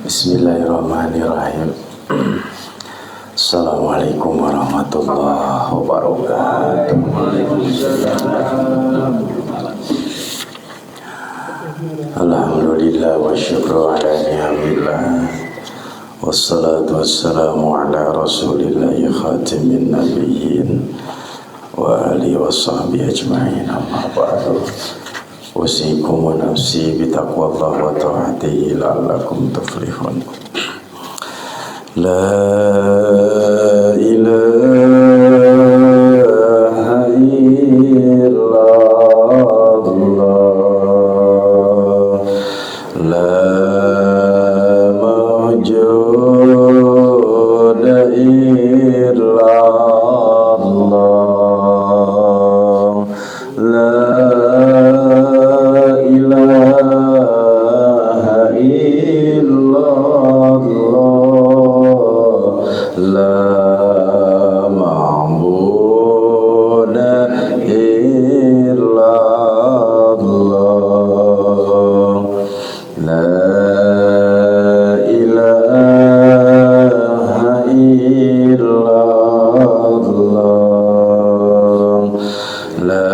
Bismillahirrahmanirrahim. Assalamualaikum warahmatullahi wabarakatuh. Alhamdulillah wa syukru ala ni'amillah. Wassalatu wassalamu ala rasulillah khatimin nabiyyin wa alihi wa sahbihi ajma'in, amma ba'du. Usikum wa nafsi bitaqwallah wa ta'atihi la'allakum tuflihun. La ilaha illallah, la mawjuda illallah, la ilaha illallah, la ma'buda illallah, la ilaha illallah, la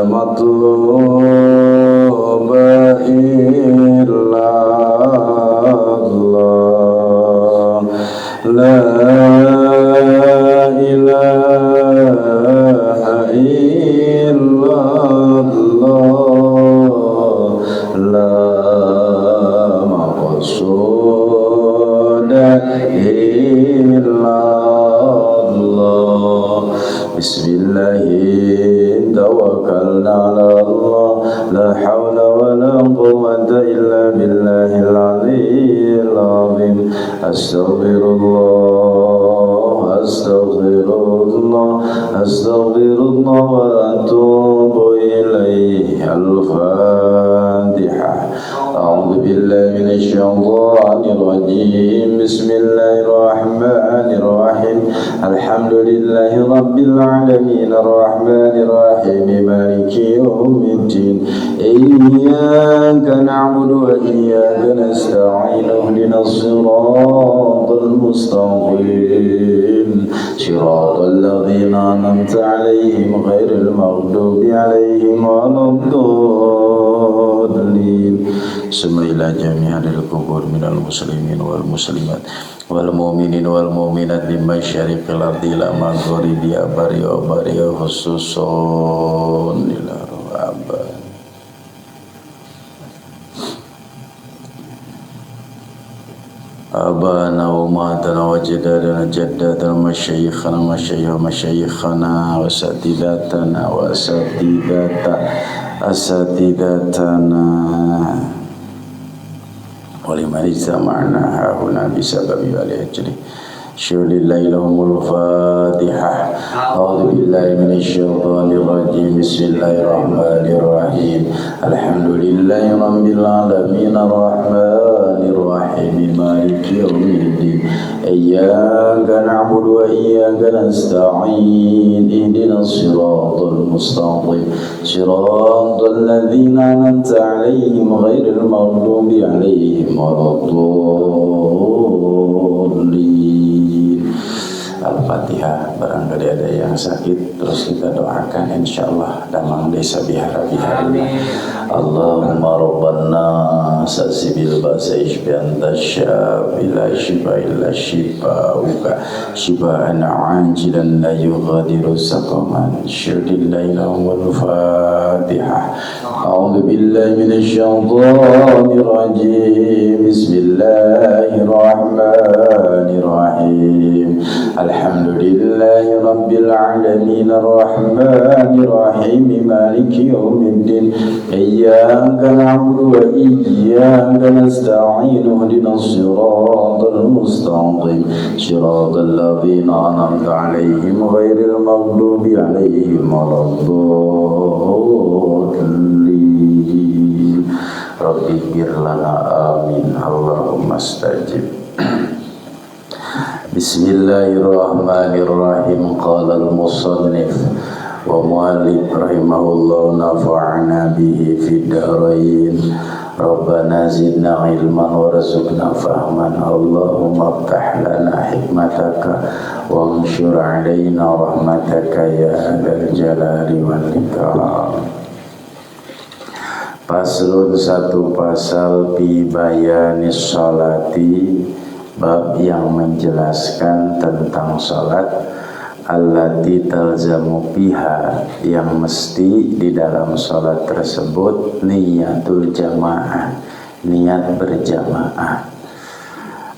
matluba illallah, la ilaha illallah, la maqsuda illallah. Bismillahirrahmanirrahim. Tawakkalna ala Allah, la hawla wa la quwwata illa billahil aliyyil azim. Astaghfirullah, astaghfirullah, astaghfirullah wa atubu ilaihi. Al-Fatihah. A'udzu billahi minasy syaithanir rajim. Bismillahirrahmanirrahim. Alhamdulillahi rabbil alamin, arrahmanir rahim, maliki yaumiddin. Iyyaka na'budu wa iyyaka nasta'in. Ihdinas siratal mustaqim, siratal ladzina an'amta 'alaihim ghairil maghdubi 'alaihim waladdallin. Summa ila jami'il qubur minal muslimin wal muslimat wal mu'minin wal mu'minat min masyariqil ardi ila maghribiha bariya bariya khususun ila rabban. Abana wa umatana wa jadadana jaddadana masyayikhana masyayikhana wa satidatana wa asatidatana wa liman ijtama'na hahuna bisababi wal ajli. Syulillahi lahumul fatihah. A'udhu billahi minasyaitanir rajim. Bismillahirrahmanirrahim. Alhamdulillahi rabbil alamin, arrahmanir rahim, maliki yaumiddin. Iyyaka na'budu wa iyyaka nasta'in. Ihdinas siratal mustaqim, siratal ladzina an'amta 'alaihim ghairil maghdubi 'alaihim waladdallin. Al-Fatihah. Barangkali ada yang sakit, terus kita doakan insyaallah damang desa bihara biharina. Allahumma rabbana sasibil basa ishbi'anta syafi la shifa illa shifa'uka shifa'an ajilan la yughadiru saqaman. Syudillahi lahumul fatihah. A'udhu billahi minasyaitanir rajim. Bismillahirrahmanirrahim. Alhamdulillahi rabbil alamin, arrahmanir rahim, maliki yaumiddin. Iyyaka na'budu wa iyyaka nasta'in. Ihdinas siratal mustaqim, siratal ladzina an'amta 'alaihim ghairil maghdubi 'alaihim waladdallin. Rabbi ighfir lana, amin. Allahumma astajib. Bismillahirrahmanirrahim. Qala al-musannif wa mu'allif rahimahullah nafa'ana bihi fid dharain. Rabbana zidna ilman warzuqna fahman. Allahumma aftah lana hikmataka wa anshur alaina rahmataka ya dzal jalali wal ikram. Faslun, satu pasal fi bayanis sholati, bab yang menjelaskan tentang salat allati talzamu biha, yang mesti di dalam salat tersebut niyatul jamaah, niat berjamaah.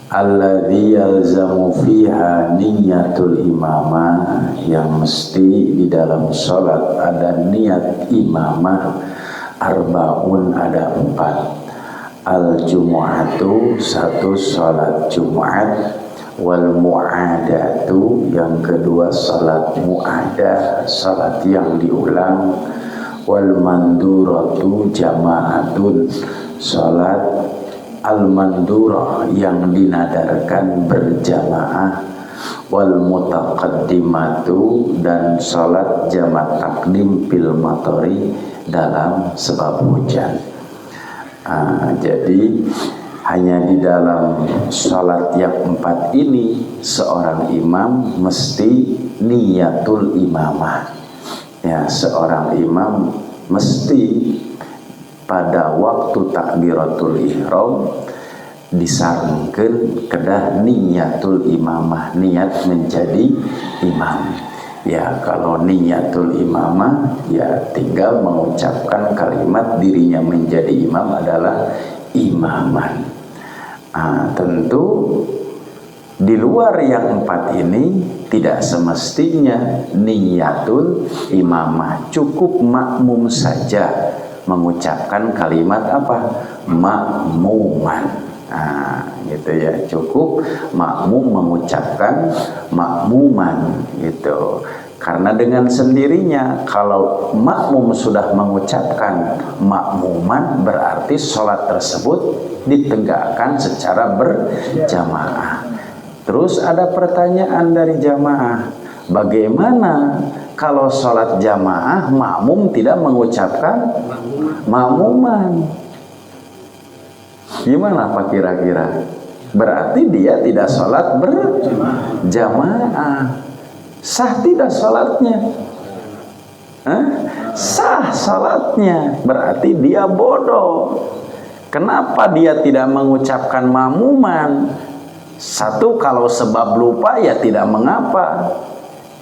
Alladzi yalzamu fiha niyatul imamah, yang mesti di dalam salat ada niat imamah. Arbaun, ada 4. Al-jumu'atu, satu salat Jumat. Wal mu'adatu, yang kedua salat mu'adah, salat yang diulang. Wal manduratu jama'atun, salat al-mandurah yang dinadarkan berjamaah. Wal mutaqaddimatu, dan salat jama' takdim fil matori, dalam sebab hujan. Jadi hanya di dalam salat yang 4 ini seorang imam mesti niyatul imamah. Ya, seorang imam mesti pada waktu takbiratul ihram disarengkeun kedah niyatul imamah, niat menjadi imam. Ya, kalau niyatul imamah ya tinggal mengucapkan kalimat dirinya menjadi imam adalah imaman. Tentu di luar yang 4 ini tidak semestinya niyatul imamah, cukup makmum saja mengucapkan kalimat apa? Makmuman. Gitu ya, cukup makmum mengucapkan makmuman gitu. Karena dengan sendirinya kalau makmum sudah mengucapkan makmuman, berarti sholat tersebut ditegakkan secara berjamaah. Terus ada pertanyaan dari jamaah, bagaimana kalau sholat jamaah makmum tidak mengucapkan makmuman? Gimana Pak kira-kira? Berarti dia tidak sholat berjamaah. Sah tidak sholatnya? Sah sholatnya. Berarti dia bodoh. Kenapa dia tidak mengucapkan makmuman? Satu, kalau sebab lupa ya tidak mengapa.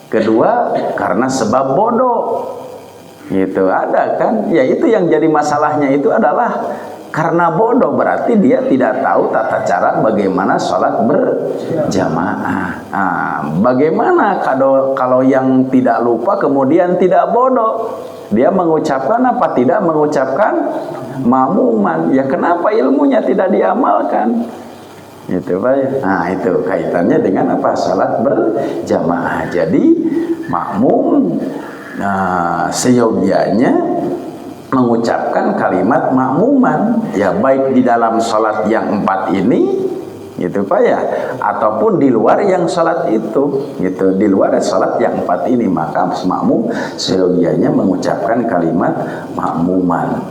Kedua, karena sebab bodoh. Gitu ada kan? Ya itu yang jadi masalahnya itu adalah karena bodoh, berarti dia tidak tahu tata cara bagaimana sholat berjamaah. Bagaimana kalau yang tidak lupa kemudian tidak bodoh, dia mengucapkan apa? Tidak mengucapkan makmuman. Ya kenapa ilmunya tidak diamalkan? Itu Pak. Itu kaitannya dengan apa? Sholat berjamaah. Jadi makmum seyogianya mengucapkan kalimat makmuman, ya baik di dalam sholat yang 4 ini gitu Pak ya, ataupun di luar yang sholat itu gitu, di luar sholat yang 4 ini, maka makmum seyogianya mengucapkan kalimat makmuman.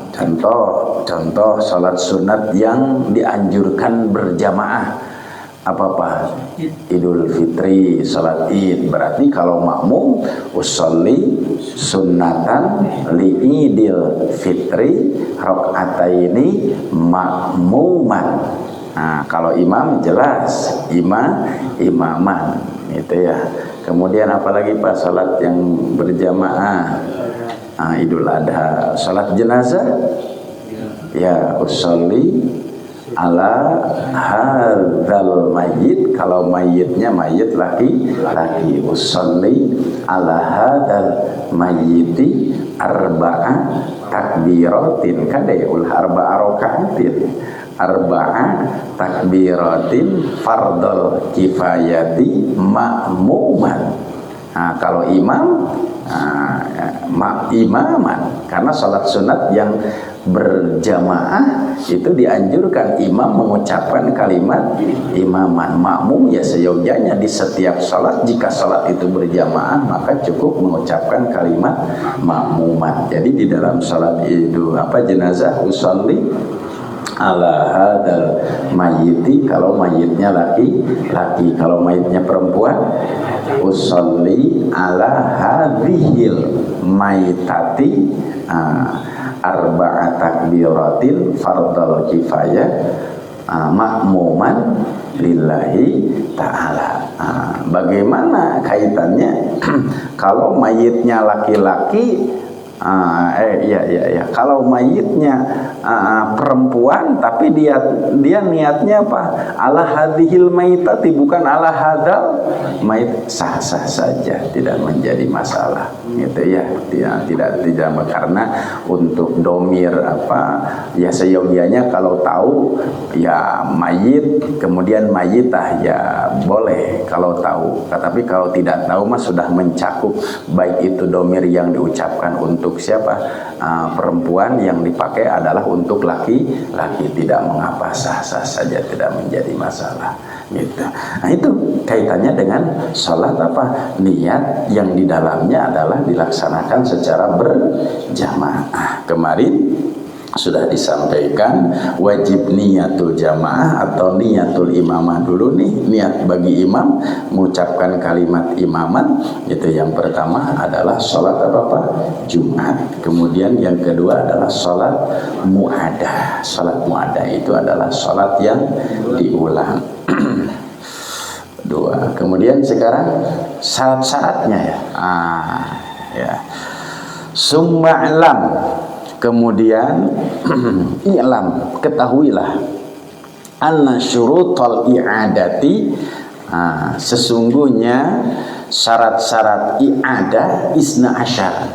Contoh sholat sunat yang dianjurkan berjamaah apa Pak? Idul Fitri, salat Id. Berarti kalau makmum usolli sunnatan li Idil Fitri rakaataini makmuman. Kalau imam jelas imaman itu ya. Kemudian apalagi Pak salat yang berjamaah? Idul Adha, salat jenazah ya usolli ala hadzal mayyit, kalau mayitnya mayit laki-laki, usolli ala hadzal mayyiti arba'a takbiratin, kade ulah arba'a rakaatin, arba'a takbiratin fardhul kifayati ma'muman. Nah, kalau imam imaman, karena sholat sunat yang berjamaah itu dianjurkan imam mengucapkan kalimat imaman. Makmum ya seyogyanya di setiap sholat, jika sholat itu berjamaah maka cukup mengucapkan kalimat makmuman. Jadi di dalam sholat itu jenazah usolli ala hadal mayiti, kalau mayitnya laki-laki, kalau mayitnya perempuan usolli ala hadhil mayitati arba'at takbiratil fardal kifayah makmuman lillahi ta'ala. Bagaimana kaitannya kalau mayitnya laki-laki? Kalau mayitnya perempuan tapi dia niatnya apa? Ala hadhil maitati, bukan ala hadal mait, sah-sah saja, tidak menjadi masalah, gitu ya. Tidak karena untuk domir ya seyogianya kalau tahu ya mayit kemudian mayitah ya boleh kalau tahu. Tapi kalau tidak tahu mah sudah mencakup, baik itu domir yang diucapkan untuk siapa, perempuan, yang dipakai adalah untuk laki-laki, tidak mengapa, sah-sah saja, tidak menjadi masalah, gitu. Nah itu kaitannya dengan sholat niat yang di dalamnya adalah dilaksanakan secara berjamaah. Kemarin sudah disampaikan wajib niatul jamaah atau niatul imamah dulu nih, niat bagi imam mengucapkan kalimat imaman. Itu yang pertama adalah sholat Jumat. Kemudian yang kedua adalah sholat mu'adah. Sholat mu'adah itu adalah sholat yang diulang. Dua. Kemudian sekarang syarat-syaratnya ya. Summa'lam, kemudian i'lam, ketahuilah, anna syurutal i'adati, sesungguhnya syarat-syarat i'adah isna asyar,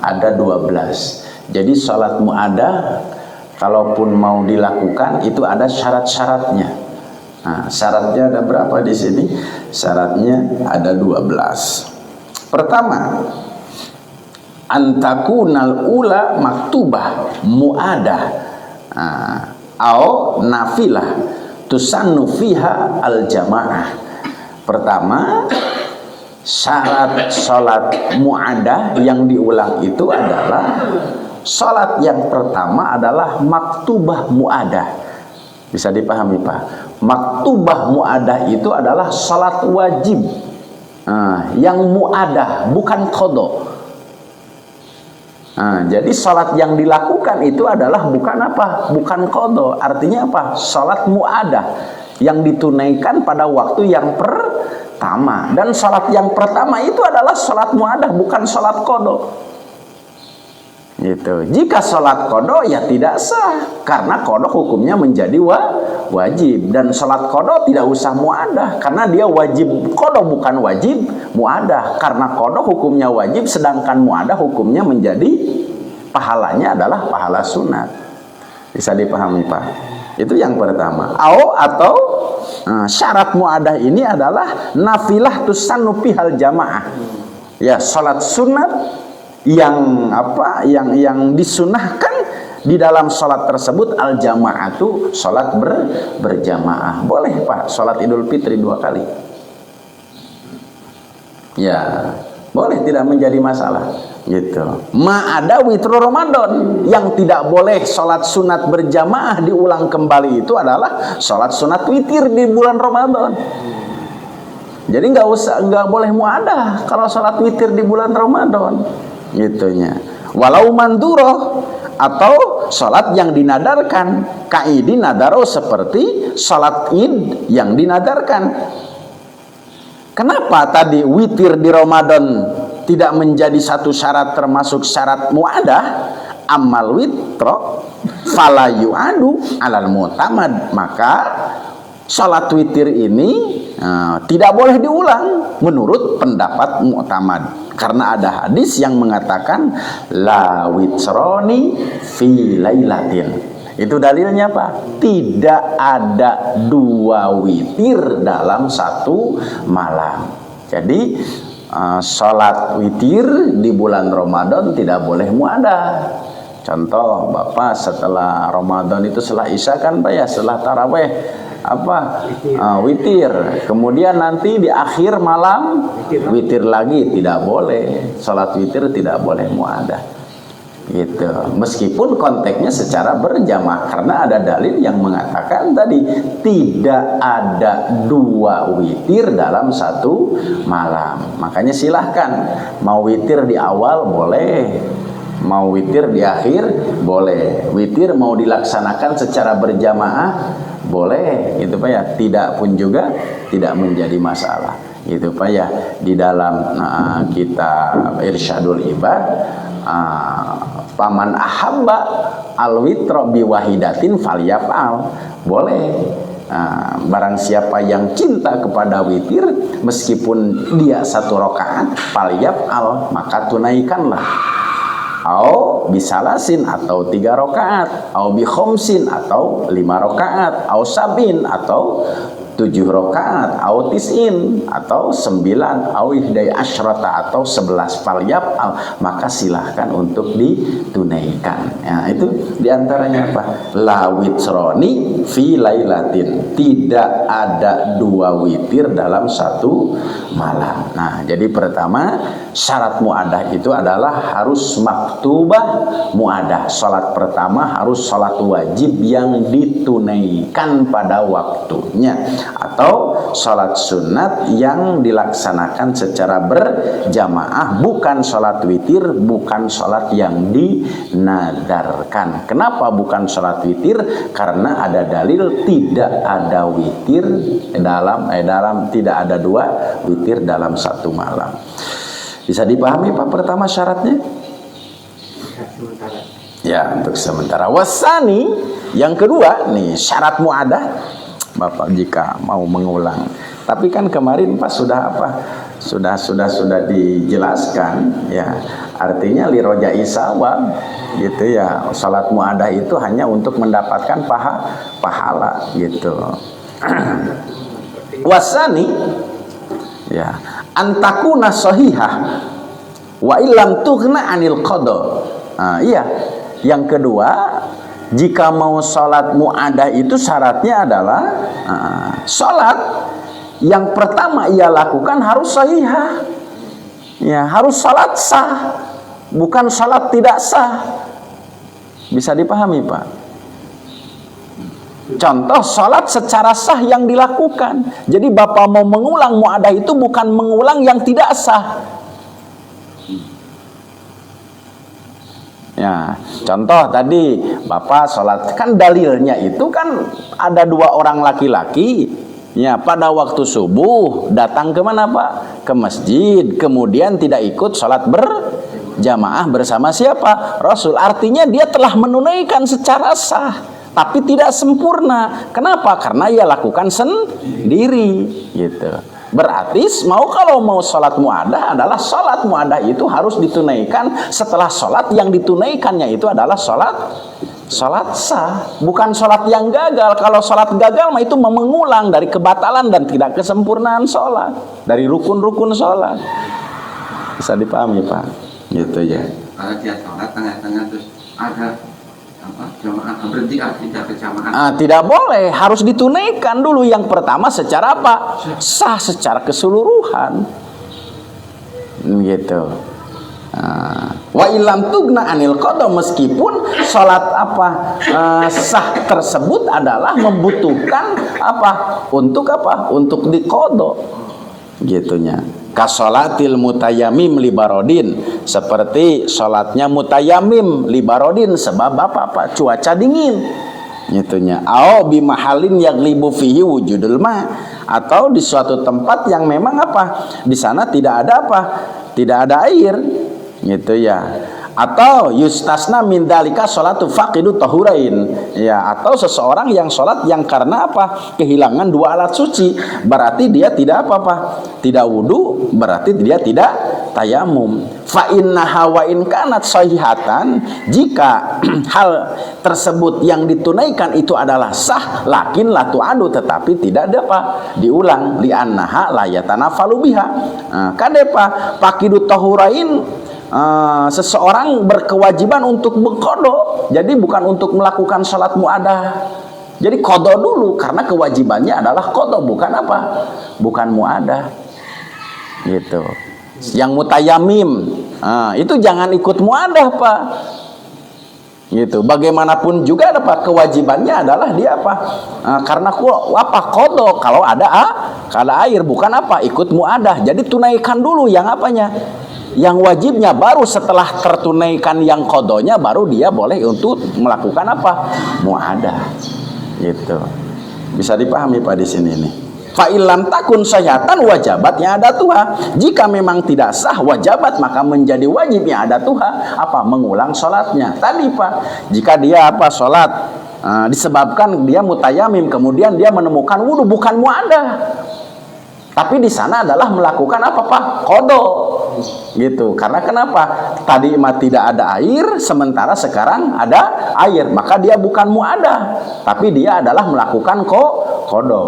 ada 12. Jadi salat mu'adah kalaupun mau dilakukan itu ada syarat-syaratnya. Syaratnya ada berapa di sini? Syaratnya ada 12. Pertama, antakunal ula maktubah mu'adah au nafilah tusannu fiha al jamaah. Pertama, syarat salat mu'adah yang diulang itu adalah salat yang pertama adalah maktubah mu'adah. Bisa dipahami Pak? Maktubah mu'adah itu adalah salat wajib yang mu'adah, bukan qadha. Jadi salat yang dilakukan itu adalah bukan qadha. Artinya apa? Salat mu'adah yang ditunaikan pada waktu yang pertama. Dan salat yang pertama itu adalah salat mu'adah, bukan salat qadha. Gitu. Jika salat qadha ya tidak sah, karena qadha hukumnya menjadi wajib, dan salat qadha tidak usah mu'adah karena dia wajib qadha, bukan wajib mu'adah. Karena qadha hukumnya wajib, sedangkan mu'adah hukumnya menjadi pahalanya adalah pahala sunat. Bisa dipahami Pak? Itu yang pertama. Atau syarat mu'adah ini adalah nafilah tusannu fihal jamaah. Ya, salat sunat yang disunahkan di dalam salat tersebut al jamaatu, salat berjamaah. Boleh Pak salat Idul Fitri 2 kali. Ya, boleh, tidak menjadi masalah, gitu. Ada witru Ramadan, yang tidak boleh salat sunat berjamaah diulang kembali itu adalah salat sunat witir di bulan Ramadan. Jadi nggak boleh muadah kalau salat witir di bulan Ramadan, gitunya. Walau mandurah, atau salat yang dinadarkan, kaidi nadaro, seperti salat id yang dinadarkan. Kenapa tadi witir di Ramadan tidak menjadi satu syarat termasuk syarat muadah? Amal witro fala yu'adu alal mu'tamad. Maka salat witir ini tidak boleh diulang menurut pendapat mu'tamad, karena ada hadis yang mengatakan la witroni fi lailatin. Itu dalilnya Pak, tidak ada 2 witir dalam satu malam. Jadi sholat witir di bulan Ramadan tidak boleh muadah. Contoh, Bapak setelah Ramadan itu setelah Isya kan Pak ya, setelah taraweh witir. Kemudian nanti di akhir malam witir lagi, tidak boleh. Sholat witir tidak boleh muadah. Gitu. Meskipun konteksnya secara berjamaah, karena ada dalil yang mengatakan tadi tidak ada 2 witir dalam satu malam. Makanya silahkan mau witir di awal boleh, mau witir di akhir boleh. Witir mau dilaksanakan secara berjamaah boleh, gitu Pak ya. Tidak pun juga tidak menjadi masalah, gitu Pak ya. Di dalam kitab Irsyadul Ibad, paman ahabba al-witra biwahidatin falyaf'al, boleh. Barang siapa yang cinta kepada witir meskipun dia 1 rakaat, falyaf'al, maka tunaikanlah. Au bisalasin, atau 3 rakaat, au bi khomsin, atau 5 rakaat, au sabin, atau 7 rakaat, au tis'in, atau 9, au ihdai asyrata, atau 11, falyaf'al, maka silahkan untuk ditunaikan. Ya, itu diantaranya apa? La witroni fi lailatin, tidak ada 2 witir dalam satu malam. Nah, jadi pertama syarat muadah itu adalah harus maktubah muadah. Salat pertama harus salat wajib yang ditunaikan pada waktunya, atau salat sunat yang dilaksanakan secara berjamaah, bukan salat witir, bukan salat yang dinadarkan. Kenapa bukan salat witir? Karena ada dalil tidak ada witir tidak ada 2 witir dalam satu malam. Bisa dipahami Pak pertama syaratnya? Ya, untuk sementara. Wasani, yang kedua nih syarat muadah, Bapak jika mau mengulang. Tapi kan kemarin Pak sudah sudah dijelaskan ya. Artinya lirojai sawab, gitu ya. Salat muadah itu hanya untuk mendapatkan pahala gitu. Wasani ya, antakuna sahihah wa illam tughna anil qada. Iya. Yang kedua, jika mau sholat muadah itu syaratnya adalah sholat yang pertama ia lakukan harus sahihah. Ya, harus sholat sah, bukan sholat tidak sah. Bisa dipahami Pak? Contoh sholat secara sah yang dilakukan. Jadi Bapak mau mengulang muadah itu bukan mengulang yang tidak sah. Ya, contoh tadi Bapak sholat, kan dalilnya itu kan ada 2 orang laki-laki ya pada waktu subuh datang ke mana Pak? Ke masjid, kemudian tidak ikut sholat berjamaah bersama siapa? Rasul. Artinya dia telah menunaikan secara sah, tapi tidak sempurna. Kenapa? Karena ia lakukan sendiri gitu. Berarti kalau mau sholat muadah adalah sholat muadah itu harus ditunaikan setelah sholat yang ditunaikannya itu adalah sholat sah, bukan sholat yang gagal. Kalau sholat gagal mah itu mengulang dari kebatalan dan tidak kesempurnaan sholat, dari rukun-rukun sholat. Bisa dipahami Pak? Gitu ya. Kalau dia sholat tengah-tengah terus ada jamaah berhenti, tidak berjamaah. Tidak boleh, harus ditunaikan dulu. Yang pertama secara apa? Sah secara keseluruhan. Gitu. Wa ilam tugna anil qada, meskipun salat sah tersebut adalah membutuhkan untuk diqada. Gitunya. Kasolatil mutayamim libarodin, seperti sholatnya mutayamim libarodin sebab apa? Cuaca dingin, gitunya. Au bimahalin yaglibu fihi wujudul ma, atau di suatu tempat yang memang di sana tidak ada air, gitu ya. Atau yustasna min dalika sholatu faqidu tahurain, ya, atau seseorang yang sholat yang karena kehilangan 2 alat suci, berarti dia tidak tidak wudu, berarti dia tidak tayamum. Fa innaha wa in kanat sahihatan, jika hal tersebut yang ditunaikan itu adalah sah, lakin la tu'adu, tetapi tidak dapat diulang, li annaha la yatanafalu biha. Kadepa pakidu tahurain, seseorang berkewajiban untuk mengqada, jadi bukan untuk melakukan salat muadah. Jadi qada dulu karena kewajibannya adalah qada, bukan apa? Bukan muadah. Gitu. Yang mutayamim, itu jangan ikut muadah, Pak. Gitu. Bagaimanapun juga apa kewajibannya adalah dia apa? Karena apa qada kalau ada air, bukan apa ikut muadah. Jadi tunaikan dulu yang apanya? Yang wajibnya, baru setelah tertunaikan yang qadanya baru dia boleh untuk melakukan apa? Muadah. Gitu. Bisa dipahami Pak di sini nih. Fa illam takun sahihatan wajabatnya ada tuha. Jika memang tidak sah wajabat, maka menjadi wajibnya ada tuha apa? Mengulang sholatnya. Tadi Pak, jika dia apa sholat disebabkan dia mutayamim, kemudian dia menemukan wudu, bukan muadah. Tapi di sana adalah melakukan apa Pak? Qada. Gitu. Karena kenapa? Tadi mah tidak ada air, sementara sekarang ada air, maka dia bukan muadah, tapi dia adalah melakukan qada.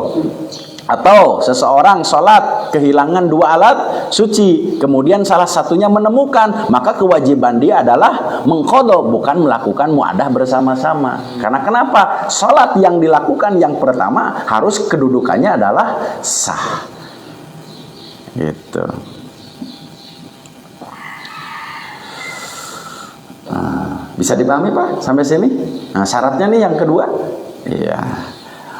Atau seseorang sholat kehilangan 2 alat suci, kemudian salah satunya menemukan, maka kewajiban dia adalah mengqada, bukan melakukan muadah bersama-sama. Karena kenapa? Sholat yang dilakukan yang pertama harus kedudukannya adalah sah. Gitu. Bisa dipahami Pak sampai sini? Syaratnya nih yang kedua. Iya.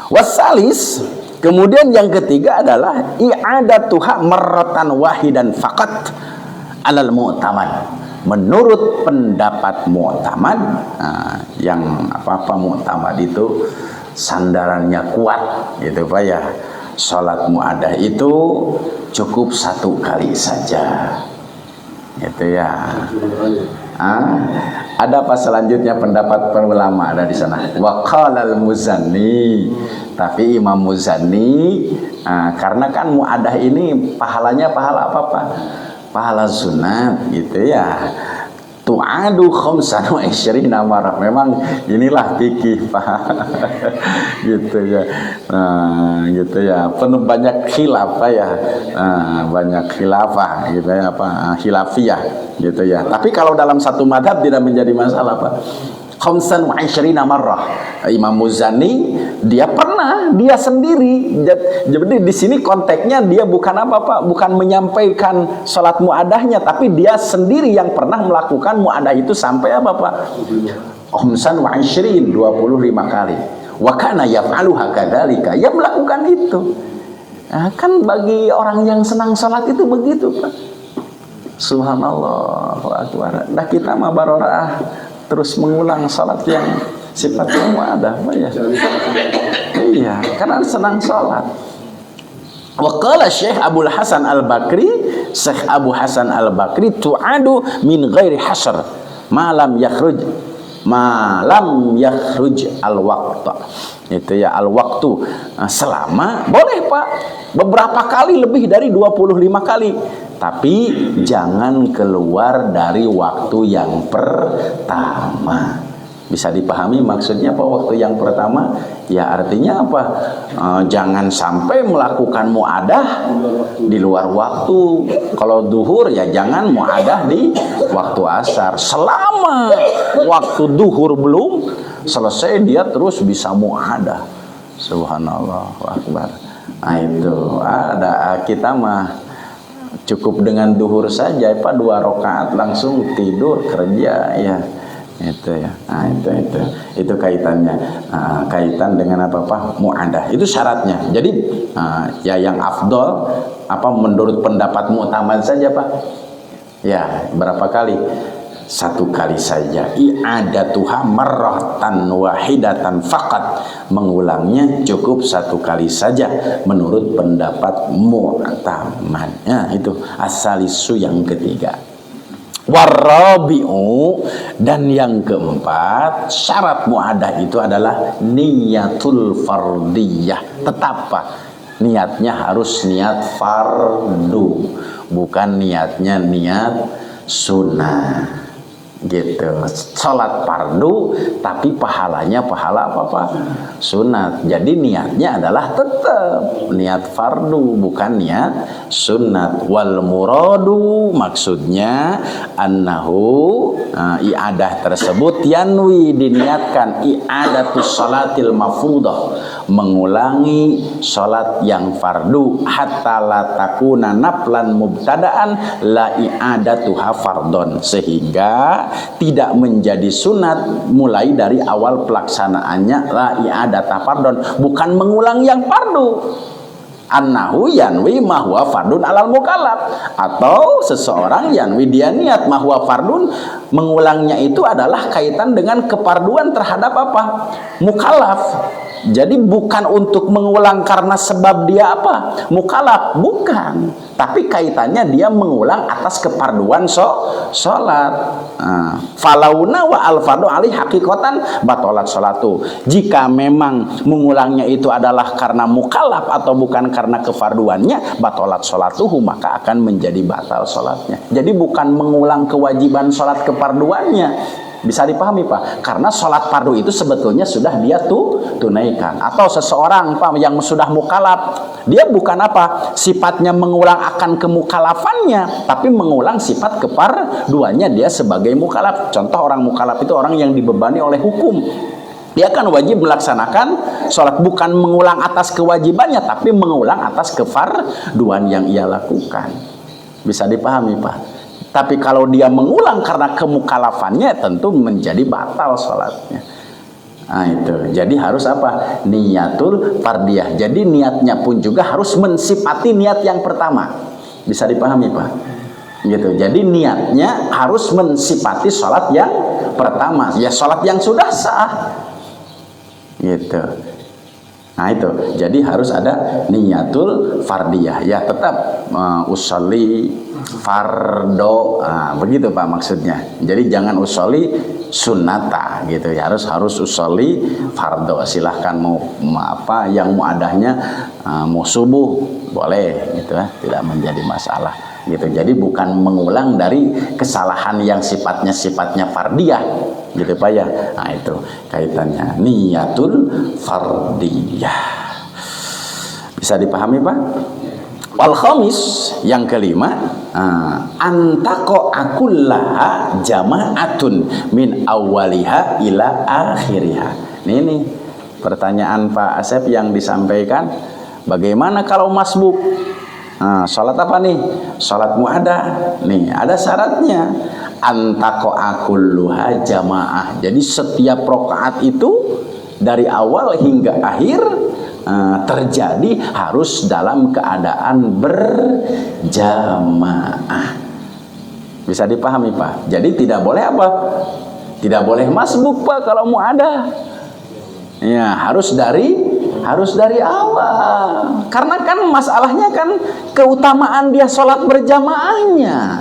Wasalis, kemudian yang ketiga adalah i'adatuha marratan wahidan faqat alal mu'tamad. Menurut pendapat mu'tamad, yang apa mu'tamad itu sandarannya kuat gitu Pak ya. Salat muadah itu cukup 1 kali saja. Gitu ya. Ada apa selanjutnya pendapat para ulama ada di sana. Wa qalal Muzanni, tapi Imam Muzanni karena kan muadah ini pahalanya pahala apa Pak? Pahala sunat gitu ya. Tu'adu khamsan wa isyrina marrah. Memang inilah fikih Pak. Gitu ya. Gitu ya. Penuh banyak khilaf ya. Banyak khilafah gitu ya, apa khilafiyah gitu ya. Tapi kalau dalam satu madhab tidak menjadi masalah Pak. Khamsan wa isyrina marrah. Imam Muzanni dia sendiri. Jadi di sini konteksnya dia bukan apa Pak, bukan menyampaikan salat muadahnya, tapi dia sendiri yang pernah melakukan muadah itu sampai apa Pak? Khamsan wa ishrin, 25 kali. Wa kana yaf'aluha kadzalika. Ya melakukan itu. Kan bagi orang yang senang salat itu begitu Pak. Subhanallah wa akbar. Dah kita mah baroraah terus mengulang salat yang sifatnya muadah Pak ya. Iya, karena senang salat. Wa qala Syekh Abu Hasan Al-Bakri, Syekh Abu Hasan Al-Bakri, tu'adu min ghairi hasr malam yakhruj al-waqt. Itu ya al-waqtu, selama boleh Pak beberapa kali, lebih dari 25 kali, tapi jangan keluar dari waktu yang pertama. Bisa dipahami maksudnya Pak waktu yang pertama? Ya artinya apa? Jangan sampai melakukan muadah di luar waktu. Kalau duhur ya jangan muadah di waktu asar. Selama waktu duhur belum selesai dia terus bisa muadah. Subhanallah wa akbar. Nah itu ada kita mah cukup dengan duhur saja Pak, 2 rakaat langsung tidur kerja ya. Itu ya. Nah, itu kaitannya. Kaitan dengan apa muadah. Itu syaratnya. Jadi ya yang afdol apa menurut pendapat mu'tamad saja Pak. Ya, berapa kali? 1 kali saja. I'adatuha marratan wahidatan faqat. Mengulangnya cukup 1 kali saja menurut pendapat mu'tamad. Ya, itu asalisu yang ketiga. Warabi'u, dan yang keempat, syarat muadah itu adalah niyatul fardiyah. Tetap Pak, niatnya harus niat fardu. bukan niatnya niat sunnah gitu. Sholat fardu tapi pahalanya pahala apa Pak? Sunat. Jadi niatnya adalah tetap niat fardu bukan niat sunat. Wal muradu maksudnya annahu i'adah tersebut yanwi diniatkan i'adatus sholatil mafruḍah, mengulangi sholat yang fardu hatta la takuna naflan mubtadaan la i'adatuha fardon, sehingga tidak menjadi sunat mulai dari awal pelaksanaannya la i'adata fardon, bukan mengulang yang fardu. Annahu yanwi mahwa fardun alal mukallaf, atau seseorang yanwi dia niat mahwa fardun, mengulangnya itu adalah kaitan dengan keparduan terhadap apa? Mukallaf. Jadi bukan untuk mengulang karena sebab dia apa? Mukallaf, bukan. Tapi kaitannya dia mengulang atas keparduan sholat. Falauna wa al-fardu alih hakikatan batolat sholatu. Jika memang mengulangnya itu adalah karena mukallaf atau bukan karena kefarduannya, batolat sholatuhu, maka akan menjadi batal sholatnya. Jadi bukan mengulang kewajiban sholat keparduannya. Bisa dipahami Pak? Karena sholat fardu itu sebetulnya sudah dia tunaikan. Atau seseorang Pak yang sudah mukallaf, dia bukan apa? Sifatnya mengulang akan kemukalafannya, tapi mengulang sifat keparduannya dia sebagai mukallaf. Contoh orang mukallaf itu orang yang dibebani oleh hukum. Dia kan wajib melaksanakan sholat, bukan mengulang atas kewajibannya, tapi mengulang atas kefarduan yang ia lakukan. Bisa dipahami Pak? Tapi kalau dia mengulang karena kemukalafannya, tentu menjadi batal sholatnya. Nah itu, jadi harus apa? Niatul fardiyah. Jadi niatnya pun juga harus mensifati niat yang pertama. Bisa dipahami Pak? Gitu. Jadi niatnya harus mensifati sholat yang pertama, ya sholat yang sudah sah. Gitu. Nah itu, jadi harus ada niatul fardiyah. Ya tetap usolli fardo, begitu Pak maksudnya. Jadi jangan usolli sunnata gitu ya, harus usolli fardo. Silahkan mau apa yang muadahnya mau subuh boleh gitu ya, tidak menjadi masalah gitu. Jadi bukan mengulang dari kesalahan yang sifatnya fardiyah gitu Pak ya. Nah itu kaitannya niatul fardiyah. Bisa dipahami Pak? Wal khamis, yang kelima, antako akullaha jama'atun min awwaliha ila akhiriha. Ini pertanyaan Pak Asep yang disampaikan. Bagaimana kalau masbuk? Sholat apa nih? Sholat mu'adah. Nih ada syaratnya. Antako akulluha jamaah. Jadi setiap rakaat itu dari awal hingga akhir terjadi harus dalam keadaan berjamaah. Bisa dipahami Pak? Jadi tidak boleh apa? Tidak boleh masbuk Pak kalau mau ada. Ya, harus dari awal. Karena kan masalahnya kan keutamaan dia sholat berjamaahnya.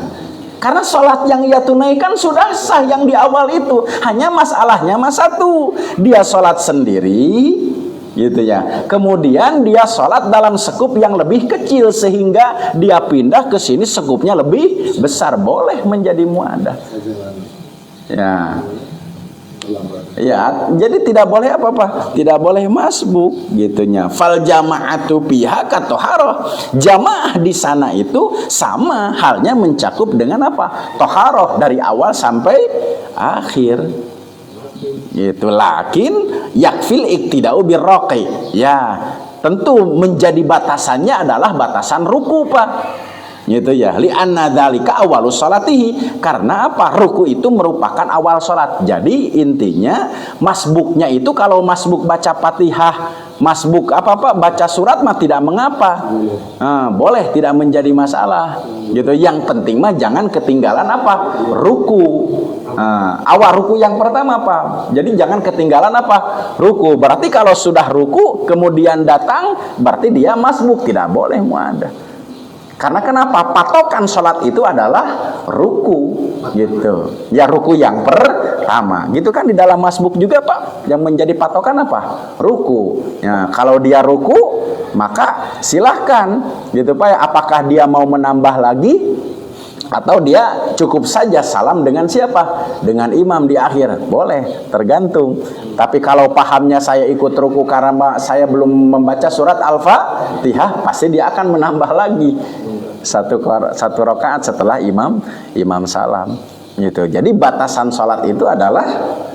Karena sholat yang ia tunaikan sudah sah yang di awal itu. Hanya masalahnya satu, dia sholat sendiri gitu ya. Kemudian dia sholat dalam sekup yang lebih kecil sehingga dia pindah ke sini sekupnya lebih besar, boleh menjadi muadah. Ya. Ya, jadi tidak boleh apa-apa, tidak boleh masbuk gitunya. Fal jama'atu fiha katoharoh. Jamaah di sana itu sama halnya mencakup dengan apa? Toharoh dari awal sampai akhir. Gitu. Lakin yakfil iktidau birroqi. Ya, tentu menjadi batasannya adalah batasan ruku Pak. Gitu ya, li'anna dzalika awalus sholatihi. Karena apa? Ruku itu merupakan awal sholat. Jadi intinya masbuknya itu kalau masbuk baca Fatihah, masbuk apa baca surat mah tidak mengapa. Boleh, tidak menjadi masalah. Gitu. Yang penting mah jangan ketinggalan apa? Ruku. Awal ruku yang pertama Pak. Jadi jangan ketinggalan apa? Ruku. Berarti kalau sudah ruku kemudian datang berarti dia masbuk, tidak boleh muadah. Karena kenapa? Patokan sholat itu adalah ruku, gitu. Ya ruku yang pertama, gitu kan di dalam masbuk juga Pak. Yang menjadi patokan apa? Ruku. Ya, kalau dia ruku, maka silahkan, gitu Pak. Ya, apakah dia mau menambah lagi? Atau dia cukup saja salam dengan siapa? Dengan imam di akhir. Boleh, tergantung. Tapi kalau pahamnya saya ikut ruku karena saya belum membaca surat Al-Fatihah, pasti dia akan menambah lagi satu rakaat setelah imam salam. Gitu. Jadi batasan sholat itu adalah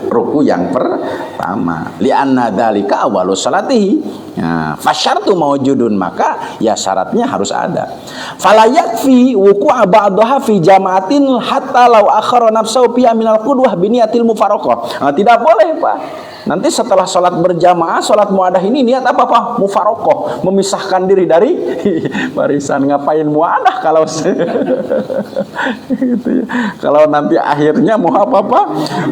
ruku yang pertama. Li'anna dzalika awwalu sholatihi. Ya, fasyartu mawjudun, maka ya syaratnya harus ada. Fala yakfi wuqu'a ba'daha fi jama'atin hatta law akhara nafsahu fi minal qudwah bi niyatil mufaraqah. Nah, tidak boleh, Pak. Nanti setelah sholat berjamaah, sholat muadah ini niat apa Pak? Mufarokoh, memisahkan diri dari barisan. Ngapain muadah kalau gitu ya. Kalau nanti akhirnya mau apa Pak?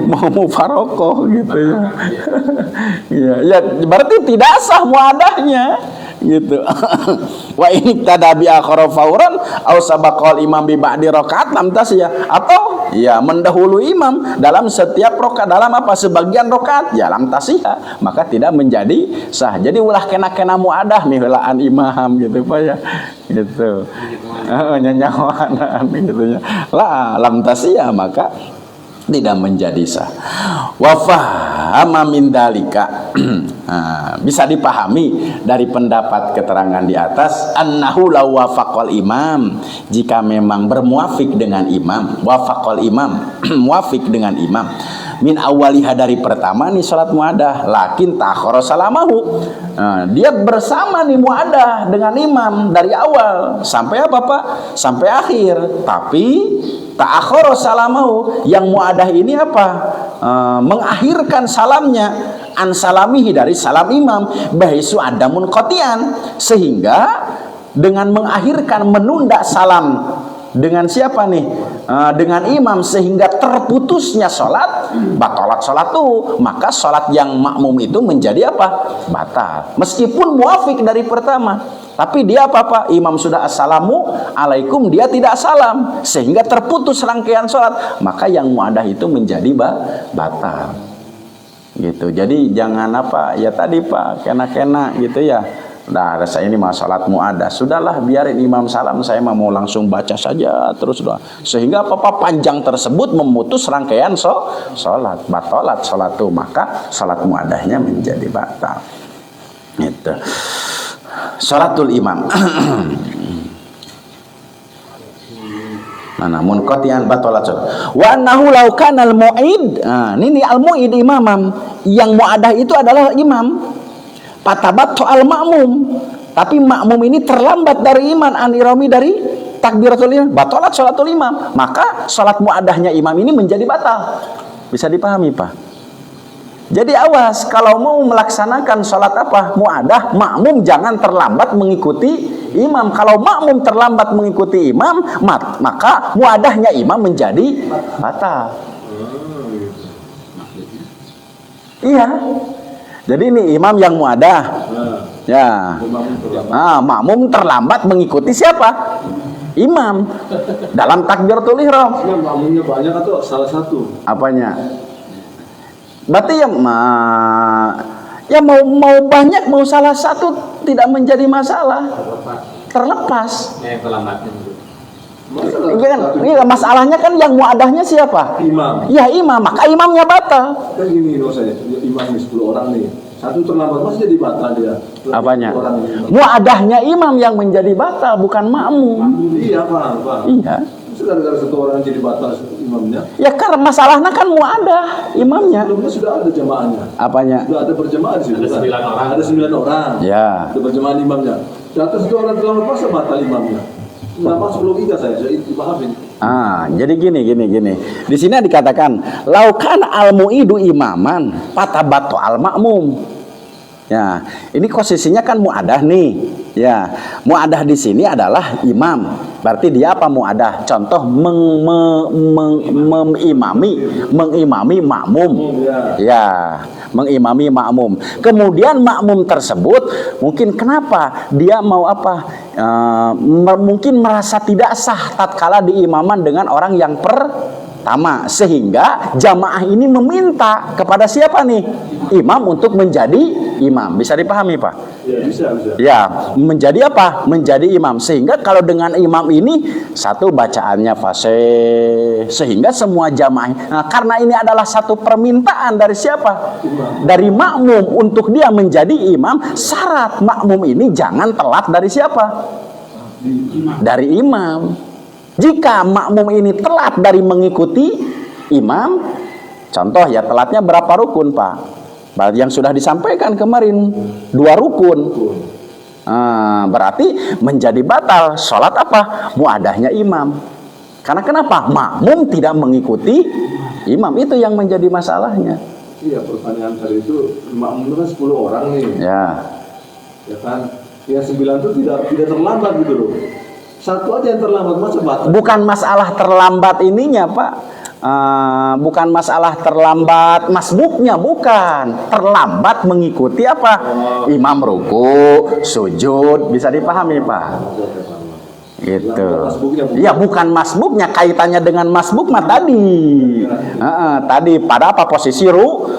Mau mufarokoh gitu ya. Ya, berarti tidak sah muadahnya. Gitu. Wa ini tadabi akhara fauran au sabaqal imam bi ba'di rakaat lam tasya, atau ya mendahului imam dalam setiap rakaat, dalam apa sebagian rakaat ya lam tasya, maka tidak menjadi sah. Jadi ulah kena muadah miheulaan imam gitu Pak ya. Gitu. Nyanyawan gitu ya. La lam tasya, maka tidak menjadi sah. Wa fahama min dalika. Bisa dipahami dari pendapat keterangan di atas, annahu law wafaqal imam, jika memang bermuafik dengan imam, wafaqal imam muafik dengan imam min awaliha, dari pertama nih salat muadah, lakin ta'akhkhara salamahu, dia bersama nih muadah dengan imam dari awal sampai apa Pak? Sampai akhir, tapi ta'akhkhara salamahu, yang muadah ini apa? Mengakhirkan salamnya an salamihi, dari salam imam, bahisu adamun qatian, sehingga dengan mengakhirkan, menunda salam dengan siapa nih? Dengan imam, sehingga terputusnya sholat, batalat sholat tuh, maka sholat yang makmum itu menjadi apa? Batal. Meskipun muafik dari pertama, tapi dia apa? Imam sudah assalamu alaikum, dia tidak salam, sehingga terputus rangkaian sholat, maka yang muadah itu menjadi batal. Gitu. Jadi jangan apa? Ya tadi Pak, kena-kena gitu ya. Nah, saya ini mah salat muadah, sudahlah biarin imam salam, saya mau langsung baca saja terus doa. Sehingga apa panjang tersebut memutus rangkaian salat, batalat salat itu, maka salat muadahnya menjadi batal. Gitu. Salatul imam. Namun qati'an batalat. Wa annahu law kana al-mu'id. Ini al-mu'id imamam, yang muadah itu adalah imam. Patabattu al-ma'mum, tapi makmum ini terlambat dari imam, anirami dari takbiratul imam, batalat sholatul imam, maka sholat muadahnya imam ini menjadi batal. Bisa dipahami Pak? Jadi awas kalau mau melaksanakan sholat apa? Muadah, makmum jangan terlambat mengikuti imam. Kalau makmum terlambat mengikuti imam, maka muadahnya imam menjadi batal. Iya. Jadi ini imam yang muadah, ya, makmum terlambat mengikuti siapa? Imam dalam takbiratul ihram. Makmumnya banyak atau salah satu? Apanya? Berarti ya mau banyak mau salah satu tidak menjadi masalah. Terlepas. Iya, masalahnya kan yang muadahnya siapa? Imam. Ya imam, maka imamnya batal. Kan gini saya, imam 10 orang nih, satu terlambat masih jadi batal dia. Apanya? Muadahnya imam yang menjadi batal, bukan makmum. Iya Pak. Iya. Sudah ada satu orang yang jadi batal imamnya. Ya karena masalahnya kan muadah imamnya. Sebelumnya sudah ada jamaahnya. Apanya? Sudah ada berjamaah di situ. Ada 9 orang. Ada 9 orang. Ya. Ada berjamaah imamnya. Jatuh satu orang terlambat masa batal imamnya. Kenapa logika saya dipahamin? Jadi gini. Di sini dikatakan laukan al-mu'idu imaman patabattu al-ma'mum. Ya, ini posisinya kan muadah nih. Ya, muadah di sini adalah imam. Berarti dia apa muadah? Contoh mengimami makmum. Ya, mengimami makmum. Kemudian makmum tersebut mungkin kenapa dia mau apa? mungkin merasa tidak sah tatkala diimaman dengan orang yang pertama, sehingga jamaah ini meminta kepada siapa nih? Imam untuk menjadi imam. Bisa dipahami, Pak? Ya, bisa. Ya, menjadi apa? Menjadi imam. Sehingga kalau dengan imam ini satu bacaannya fasih, sehingga semua jamaah. Nah, karena ini adalah satu permintaan dari siapa? Dari makmum untuk dia menjadi imam. Syarat makmum ini jangan telat dari siapa? Dari imam. Jika makmum ini telat dari mengikuti imam, contoh ya, telatnya berapa rukun, Pak? Yang sudah disampaikan kemarin 2 rukun. Berarti menjadi batal sholat apa? Muadahnya imam. Karena kenapa? Makmum tidak mengikuti imam. Itu yang menjadi masalahnya. Iya, pertanyaan tadi itu makmum itu kan 10 orang nih. Ya. Ya kan? Yang 9 itu tidak terlambat gitu loh. Satu aja yang terlambat, masa batal? Bukan masalah terlambat ininya, Pak. Bukan masalah terlambat masbuknya, bukan. Terlambat mengikuti apa? Imam ruku, sujud, bisa dipahami, Pak? Gitu. Ya, bukan masbuknya, kaitannya dengan masbuk mah tadi. Tadi pada apa posisi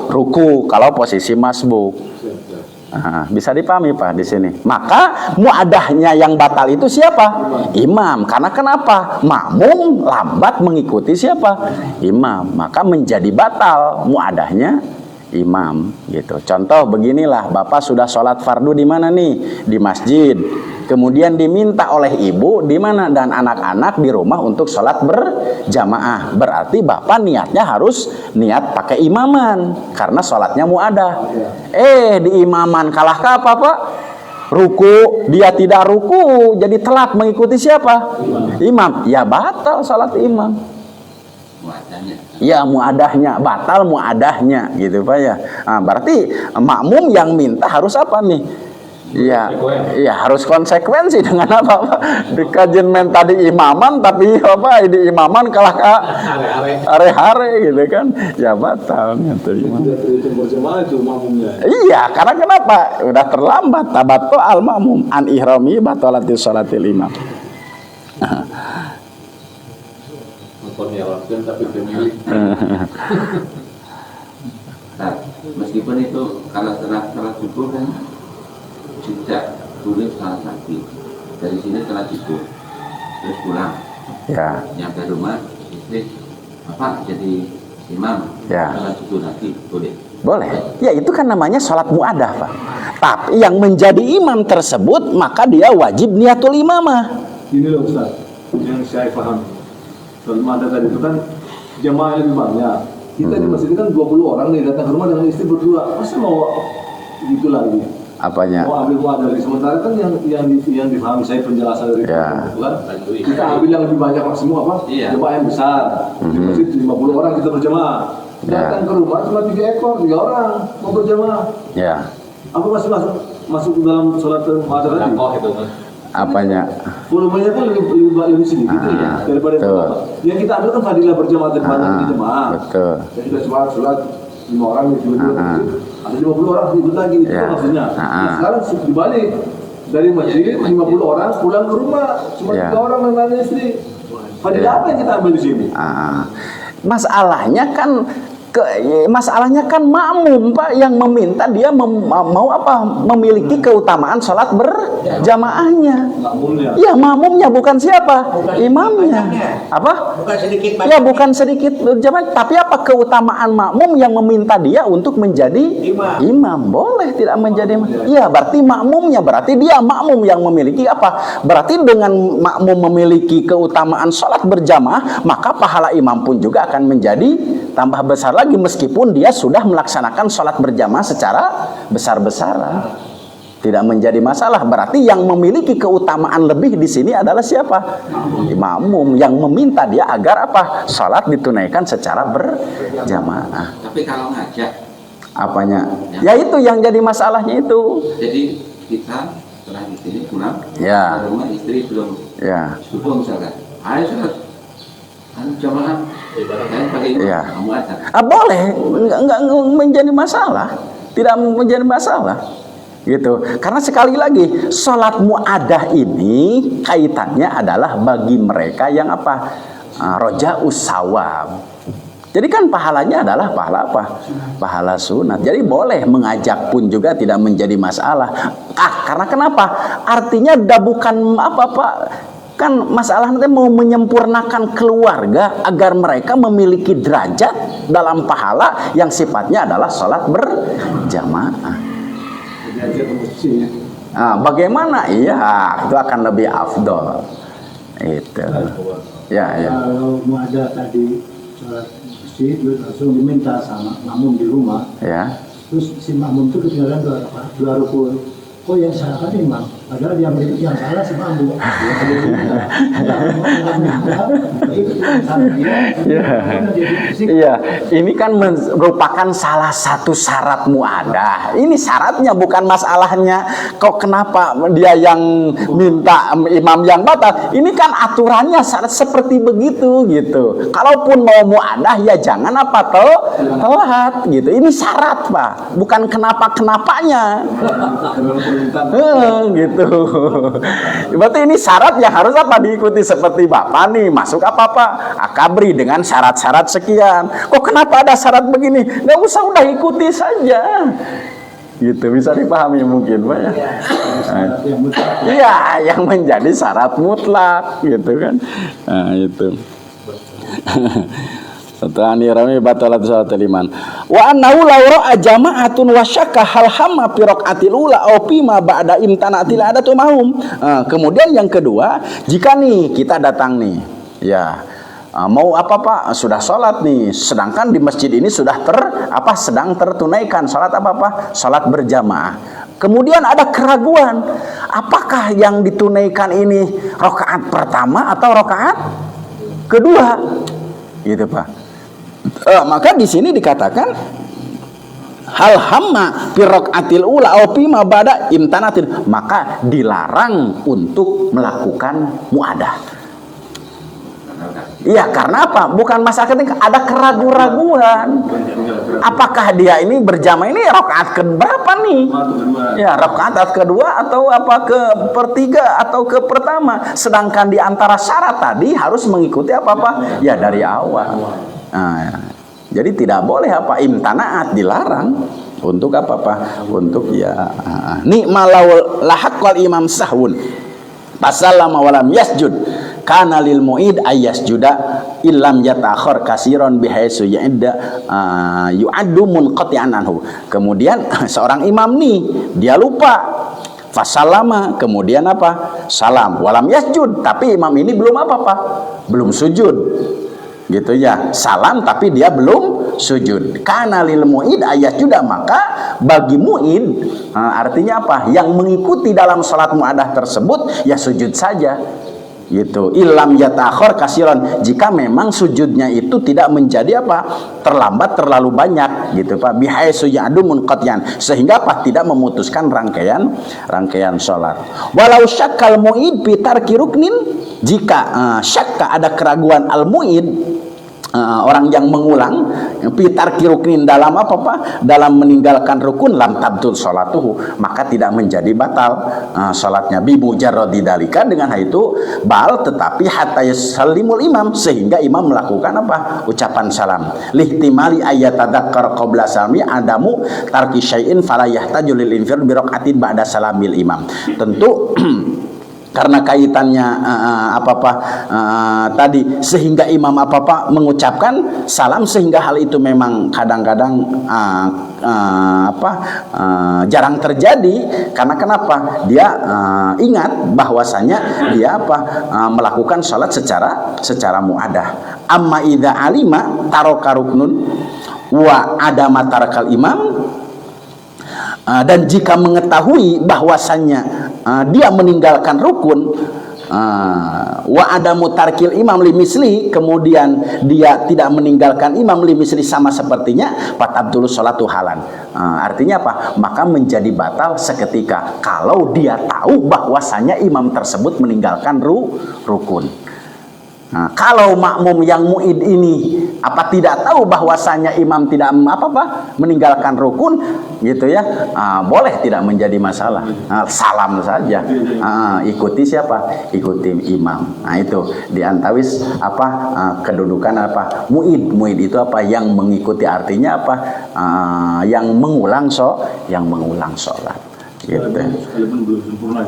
ruku kalau posisi masbuk. Bisa dipahami, Pak, di sini. Maka muadahnya yang batal itu siapa? Imam. Karena kenapa? Makmum lambat mengikuti siapa? Imam. Maka menjadi batal muadahnya imam, gitu. Contoh beginilah, Bapak sudah sholat fardu di mana nih? Di masjid. Kemudian diminta oleh ibu di mana dan anak-anak di rumah untuk sholat berjamaah. Berarti Bapak niatnya harus niat pakai imaman karena sholatnya muadah. Di imaman kalah ke apa, Pak? Ruku, dia tidak ruku, jadi telat mengikuti siapa? Imam. Ya batal sholat imam. Ya muadahnya, batal muadahnya, gitu Pak ya. Berarti makmum yang minta harus apa nih? Iya, harus konsekuensi dengan apa, Pak? Di kajian tadi imaman, tapi apa? Di imaman kalah ke are-are, gitu kan? Ya batal. Itu makmumnya. Iya, karena kenapa? Udah terlambat. Tabattu al makmum an ihrami batalatis sholatil imam. Nah, meskipun itu kalau telah subuh kan tidak boleh salah lagi. Dari sini telah subuh terus pulang. Ya. Nyampe rumah istri Bapak jadi imam. Ya. Salat subuh lagi boleh. Boleh. Ya itu kan namanya sholat muadah, Pak. Tapi yang menjadi imam tersebut maka dia wajib niatul imamah. Ini loh Ustaz, yang saya paham. Sholat muadah tadi itu kan jamaah lebih banyak. Kita di masjid kan 20 orang nih datang ke rumah dengan istri berdua. Masa mau gitu lagi? Apanya? Mau ambil muadah dari sementara kan yang dipahami saya penjelasan dari itu kan. Kita ambil yang lebih banyak maksimum apa? Jemaah yang besar. Di masjid 50 orang kita berjamaah. Datang ke rumah cuma 3 orang mau berjamaah. Ya. Apa masih masuk ke dalam sholat muadah tadi? Apanya? Volumenya kan lebih sedikit daripada yang kita ambil kan fadilah berjamaah daripada di jemaah. Betul. Jadi kita sholat 5 orang di ada 50 orang ribut lagi itu maksudnya. Nah, sekarang dibalik dari masjid 50 orang pulang ke rumah cuma 3 orang dan istri. Fadilah apa yang kita ambil di sini? Masalahnya kan makmum, Pak, yang meminta dia mau apa? Memiliki keutamaan sholat berjamaahnya. Makmumnya. Ya, makmumnya bukan siapa? Imamnya. Apa? Bukan sedikit banyak. Ya, bukan sedikit berjamaah, tapi apa keutamaan makmum yang meminta dia untuk menjadi imam? Boleh tidak menjadi imam. Ya, berarti makmumnya, berarti dia makmum yang memiliki apa? Berarti dengan makmum memiliki keutamaan sholat berjamaah, maka pahala imam pun juga akan menjadi tambah besar lagi meskipun dia sudah melaksanakan sholat berjamaah secara besar-besaran. Tidak menjadi masalah. Berarti yang memiliki keutamaan lebih di sini adalah siapa? Makmum yang meminta dia agar apa? Sholat ditunaikan secara berjamaah. Tapi kalau ngajak Apanya? Ya itu yang jadi masalahnya itu. Jadi kita setelah di sini pulang Ya. ke rumah istri belum subuh misalkan. Ayo sholat jamaah saya pakai kamu aja. Boleh, enggak menjadi masalah, tidak menjadi masalah. gitu. Karena sekali lagi sholat mu'adah ini kaitannya adalah bagi mereka yang apa? Roja'us sawab. Jadi kan pahalanya adalah pahala apa? Pahala sunat. Jadi boleh mengajak pun juga tidak menjadi masalah. Karena kenapa? Artinya bukan apa-apa. Kan masalah nanti mau menyempurnakan keluarga agar mereka memiliki derajat dalam pahala yang sifatnya adalah sholat berjamaah. Nah, bagaimana? Iya, itu akan lebih afdol. Itu. Ya. Kalau mau ada tadi sholat masjid, langsung diminta sama makmum di rumah. Ya. Terus si makmum itu ketinggalan dua rukun. Kok yang salah kan imam? Padahal yang salah si makmum. Iya, ini kan merupakan salah satu syarat mu'adah. Ini syaratnya bukan masalahnya. Kok kenapa dia yang minta imam yang batal? Ini kan aturannya syarat seperti begitu gitu. Kalaupun mau mu'adah ya jangan apa telat gitu. Ini syarat Pak, bukan kenapa-kenapanya. Gitu. Berarti ini syarat yang harus apa diikuti seperti Bapak nih masuk apa-apa akabri dengan syarat-syarat sekian. Kok kenapa ada syarat begini? Nggak usah, udah ikuti saja. Gitu bisa dipahami mungkin Pak ya. Iya, yang menjadi syarat mutlak gitu kan. Nah, itu. Tani rami batalat salatul iman. Wa annahu law ra'a jama'atun wa syakka hal hamma fi raqatil ula aw fi ma ba'da imtanatil adatu mahum. Kemudian yang kedua, jika nih kita datang nih, ya mau apa Pak? Sudah sholat nih, sedangkan di masjid ini sudah sedang tertunaikan sholat apa? Sholat berjamaah. Kemudian ada keraguan, apakah yang ditunaikan ini rakaat pertama atau rakaat kedua? Gitu Pak. Maka di sini dikatakan hal hamma fi raqatil ula aw fi ma ba'da imtanatin, maka dilarang untuk melakukan mu'adah. Iya, karena apa? Bukan masalah ketika ada keraguan-raguan. Apakah dia ini berjamaah ini rakaat keberapa nih? Ya, rakaat kedua atau apa ke pertiga atau ke pertama. Sedangkan di antara syarat tadi harus mengikuti apa? Ya dari awal. Nah, jadi tidak boleh imtanaat, dilarang untuk apa? Untuk ya ni'malau lahaqqal imam sahwun pasallama walam yasjud kana lil mu'id ayyasjuda illam yatakhir kasiran bihaitsu yu'addu munqati'an anhu. Kemudian seorang imam nih dia lupa fasallama, kemudian apa? Salam walam yasjud, tapi imam ini belum belum sujud. Gitu ya, salam tapi dia belum sujud. Kana lil mu'id ayyasjuda, maka bagi mu'id artinya apa? Yang mengikuti dalam salat mu'adah tersebut ya sujud saja. Gitu. Ilam yatakhir kasiron, jika memang sujudnya itu tidak menjadi terlambat terlalu banyak gitu Pak, bihaitsu ya'du munqati'an, sehingga tidak memutuskan rangkaian salat. Walau syakkal mu'id bi tarki ruknin, jika syakka ada keraguan al mu'id, orang yang mengulang pitar kiruknin dalam dalam meninggalkan rukun, lam tabtul sholatuhu, maka tidak menjadi batal sholatnya bi mujarradi dalika, dengan hal itu tetapi hatta yusallimul imam, sehingga imam melakukan ucapan salam, lihtimali ayatadzakkar qabla salami adamu tarki syai'in fala yahtaju lil infir bi raqatin ba'da salamil imam. Tentu karena kaitannya tadi, sehingga imam mengucapkan salam, sehingga hal itu memang kadang-kadang jarang terjadi. Karena kenapa? Dia ingat bahwasanya dia melakukan salat secara mu'adah. Amma idza alima taraka ruknun wa adama tarakal imam, dan jika mengetahui bahwasannya dia meninggalkan rukun, wa adamu tarkil imam limisli, kemudian dia tidak meninggalkan imam limisli sama sepertinya, fatabdulu sholatu halan, artinya maka menjadi batal seketika kalau dia tahu bahwasanya imam tersebut meninggalkan rukun. Kalau makmum yang mu'id ini Apa tidak tahu bahwasanya imam tidak meninggalkan rukun gitu ya, boleh, tidak menjadi masalah. Salam saja, ikuti siapa? Ikuti imam. Nah itu diantawis kedudukan muid itu apa? Yang mengikuti, artinya apa? Yang mengulang sholat gitu.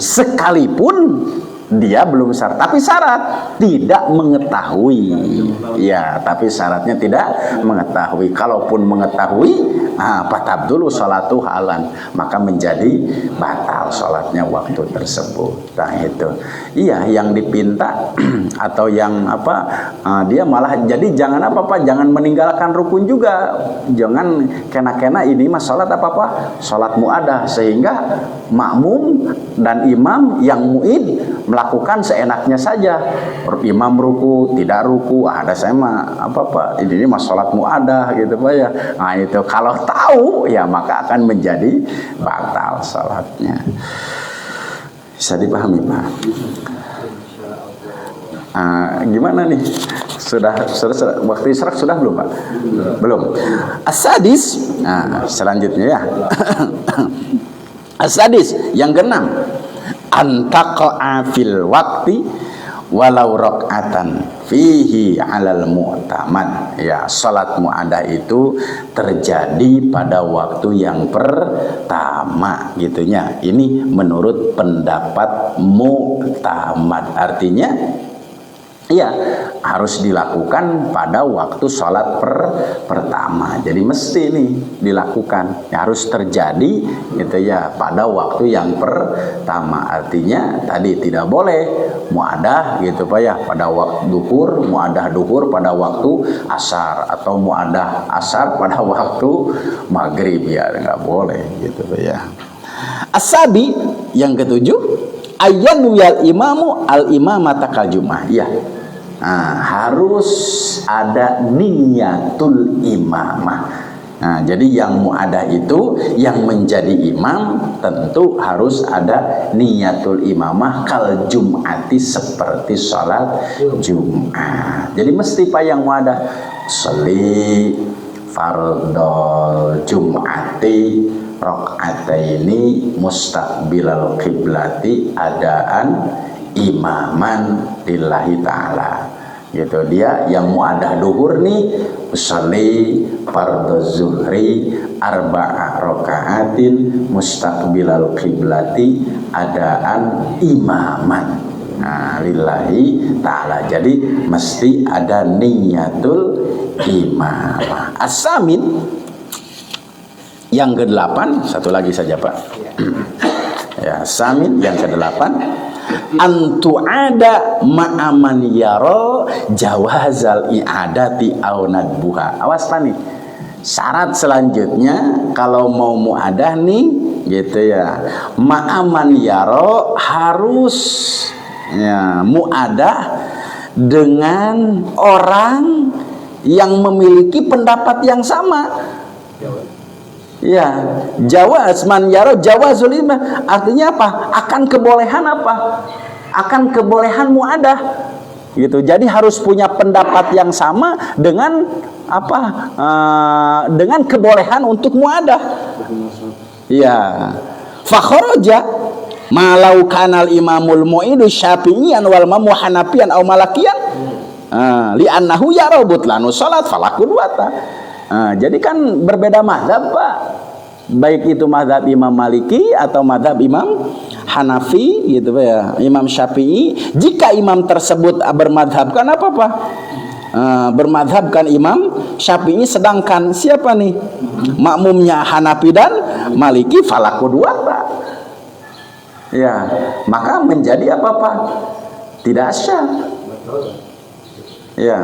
Sekalipun dia belum syarat, tapi syarat tidak mengetahui. Ya, tapi syaratnya tidak mengetahui. Kalaupun mengetahui, fatabdulu sholatu halan, maka menjadi batal sholatnya waktu tersebut. Nah itu, iya, yang dipinta atau yang dia malah jadi jangan jangan meninggalkan rukun juga, jangan kena ini mas sholat sholat muadah, sehingga makmum dan imam yang muid melakukan seenaknya saja. Imam ruku, tidak ruku, ada saya mah ini mas sholat muadah gitu Pak ya. Nah itu kalau tahu ya maka akan menjadi batal sholatnya. Bisa dipahami Pak? Gimana nih? Sudah waktu isyarat sudah belum Pak? Belum. As-sadis. Selanjutnya ya. As-sadis yang keenam, antaqa'a fil waqti walau rakaatan fihi 'alal mu'tamad. Ya, salat muadah itu terjadi pada waktu yang pertama gitunya. Ini menurut pendapat mu'tamad. Artinya iya, harus dilakukan pada waktu sholat pertama. Jadi mesti ini dilakukan, ya, harus terjadi gitu ya pada waktu yang pertama. Artinya tadi tidak boleh muadah gitu Pak ya pada waktu duhur, muadah duhur pada waktu asar, atau muadah asar pada waktu maghrib, ya nggak boleh gitu Pak ya. Asabi yang ketujuh, ayyanwiyal imamu al imamata kal jum'ah. Ya. Harus ada niyatul imamah. Jadi yang muadah itu yang menjadi imam tentu harus ada niyatul imamah kal jum'ati, seperti sholat Jumat. Jadi mesti Pak yang muadah sholli fardhol jum'ati rakaataini mustaqbilal qiblati adaan imaman lillahi ta'ala gitu. Dia yang muadah duhur nih, usolli fardhu zuhri arba'a raka'atin mustaqbilal qiblati adaan imaman lillahi ta'ala. Jadi mesti ada niyatul imamah. As-samin yang ke-8, satu lagi saja Pak. Ya, samin yang ke-8, antu'ada ma'aman yaro jawazal i'adati au nadbuha. Awas Pak nih. Syarat selanjutnya kalau mau muadah nih gitu ya, ma'aman yaro harus ya muadah dengan orang yang memiliki pendapat yang sama. Ya, jawaz man yaro jawazul imam, artinya apa? Akan kebolehan apa? Akan kebolehan muadah. Gitu. Jadi harus punya pendapat yang sama dengan apa? Dengan kebolehan untuk muadah. Ya. Fa kharaja malau kanal imamul mu'idu syafi'iyan wal mamu hanafiyan aw malakiyan. Li annahu yara butlanu salat falaku duata. Jadi kan berbeda mazhab Pak, baik itu mazhab Imam Maliki atau mazhab Imam Hanafi gitu Pak ya, Imam Syafi'i. Jika imam tersebut bermadhabkan apa Pak? Bermadhabkan Imam Syafi'i, sedangkan siapa nih makmumnya Hanafi dan Maliki, falaku duata. Ya, maka menjadi apa Pak? Tidak syah. Ya,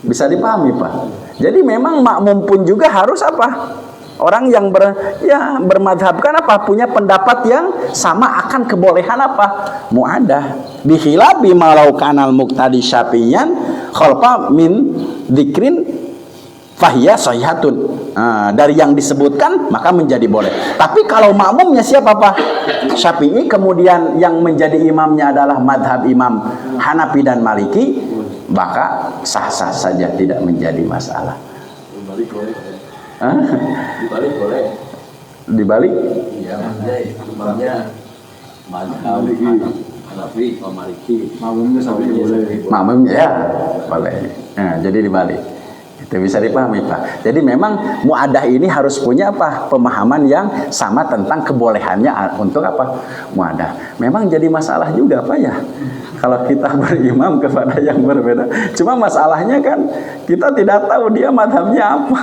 bisa dipahami Pak. Jadi memang makmum pun juga harus apa? Orang yang bermadhabkan apa? Punya pendapat yang sama akan kebolehan apa? Muadah. Bihilabi malau kanal muqtadi syafi'iyan khalfa min dzikrin fahiya sahihatun. Dari yang disebutkan maka menjadi boleh. Tapi kalau makmumnya siapa Pak? Syafi'i, kemudian yang menjadi imamnya adalah madhab Imam Hanafi dan Maliki, maka sah-sah saja, tidak menjadi masalah. Dibalik boleh. Hah? Dibalik boleh. Dibalik? Iya, imamnya Hanafi, Maliki. Makmumnya sampai boleh. Makmum ya boleh. Nah, jadi dibalik. Itu bisa dipahami, Pak. Jadi memang muadah ini harus punya apa? Pemahaman yang sama tentang kebolehannya untuk apa? Muadah. Memang jadi masalah juga, Pak ya. Kalau kita berimam kepada yang berbeda. Cuma masalahnya kan kita tidak tahu dia madhabnya apa.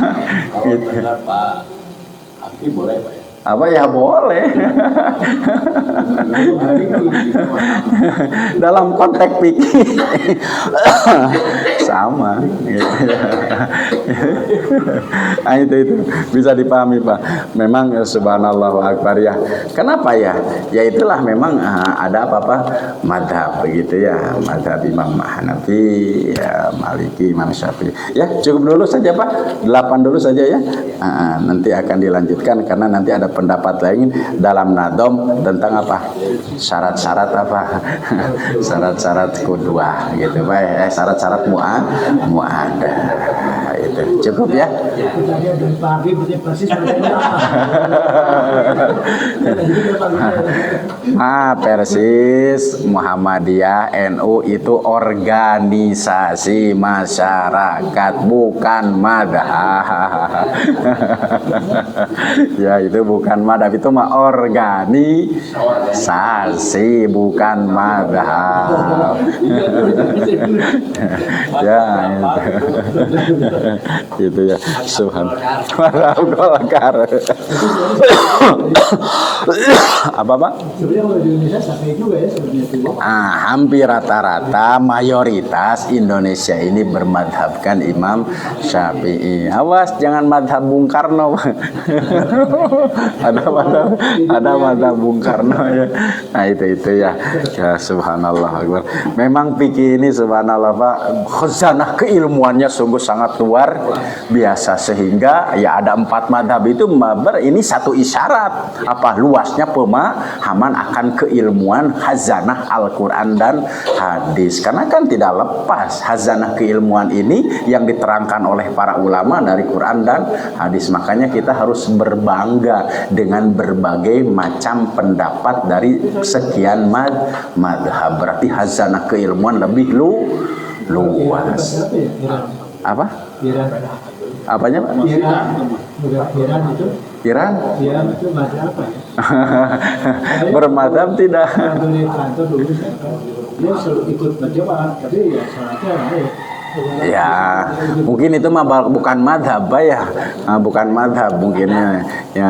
Gitu. Pak Aki boleh, Pak ya? Apa ya boleh. Dalam konteks fikih sama gitu. Nah, itu bisa dipahami, Pak. Memang subhanallah wa akbar ya. Kenapa ya? Ya itulah memang ada apa-apa madhab begitu ya. Madhab Imam Hanafi, ya, Maliki, Imam Syafi'i. Ya, cukup dulu saja, Pak. 8 dulu saja ya. Nanti akan dilanjutkan karena nanti ada pendapat lain dalam nadom tentang apa? Syarat-syarat apa? Syarat-syarat kedua gitu, Pak. Syarat-syarat muadah. Itu cukup ya. Tadi dari pagi persis Persis Muhammadiyah NU itu organisasi masyarakat, bukan madhab. Ya itu bukan madhab, itu mah organisasi, bukan madhab. Ya itu ya subhanallah. Golkar. Apa, Pak? sebenarnya kalau di Indonesia sampai juga ya sebenarnya. Hampir rata-rata mayoritas Indonesia ini bermadhabkan Imam Syafi'i. Awas jangan madhab Bung Karno. ada madhab Bung Karno ya. Nah itu ya. Ya subhanallah. Memang fikih ini subhanallah, Pak, khazanah keilmuannya sungguh sangat luar biasa, sehingga ya ada 4 madhab itu ini satu isyarat apa luasnya pemahaman akan keilmuan khazanah Al-Quran dan hadis. Karena kan tidak lepas khazanah keilmuan ini yang diterangkan oleh para ulama dari Quran dan hadis. Makanya kita harus berbangga dengan berbagai macam pendapat dari sekian madhab. Berarti khazanah keilmuan lebih luas. Apa? Apanya, Pak? Iran itu. Iran Itu madhab apa ya? bermadhab tidak. Dari kantor dulu dia selalu ikut berjamaah, tapi ya salatnya lain. Ya, mungkin itu mah bukan madhab, Pak ya. Bukan madhab mungkinnya. Ya,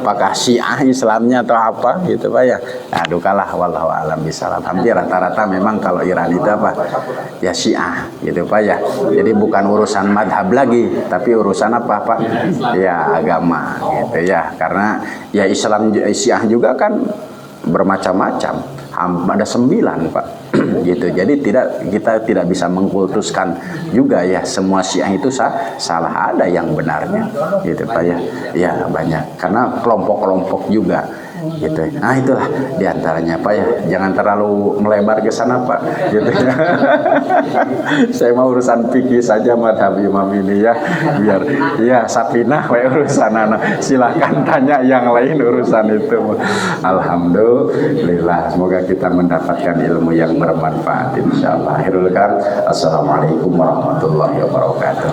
apakah Syiah Islamnya atau apa gitu, Pak ya. Aduh kalah, wallahu alam bisalam. Hampir rata-rata memang kalau Iran itu apa? Ya Syiah gitu, Pak ya. Jadi bukan urusan madhab lagi, tapi urusan apa, Pak? Ya agama gitu ya. Karena ya Islam Syiah juga kan bermacam-macam. Ada 9, Pak. Gitu. Jadi kita tidak bisa mengkultuskan juga ya semua Syiah itu salah, ada yang benarnya gitu, Pak ya. Ya banyak karena kelompok-kelompok juga gitu. Nah itulah diantaranya, Pak ya. Jangan terlalu melebar ke sana, Pak gitu ya. Saya mau urusan fikih saja madhab imam ini ya, biar ya Sapinah urusan silahkan tanya yang lain urusan itu. Alhamdulillah, semoga kita mendapatkan ilmu yang bermanfaat insyaallah. Akhirul kalam, assalamualaikum warahmatullahi wabarakatuh.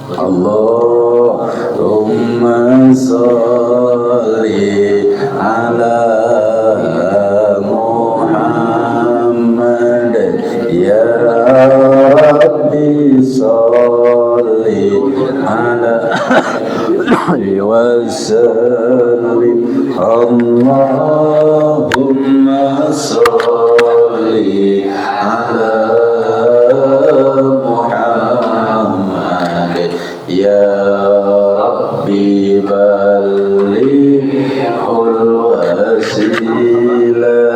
Allahumma sholli ala Muhammad ya Rabbi sholli ala wa sallim. Allahumma sholli ala Muhammad ya Rabbi ballighul wasilah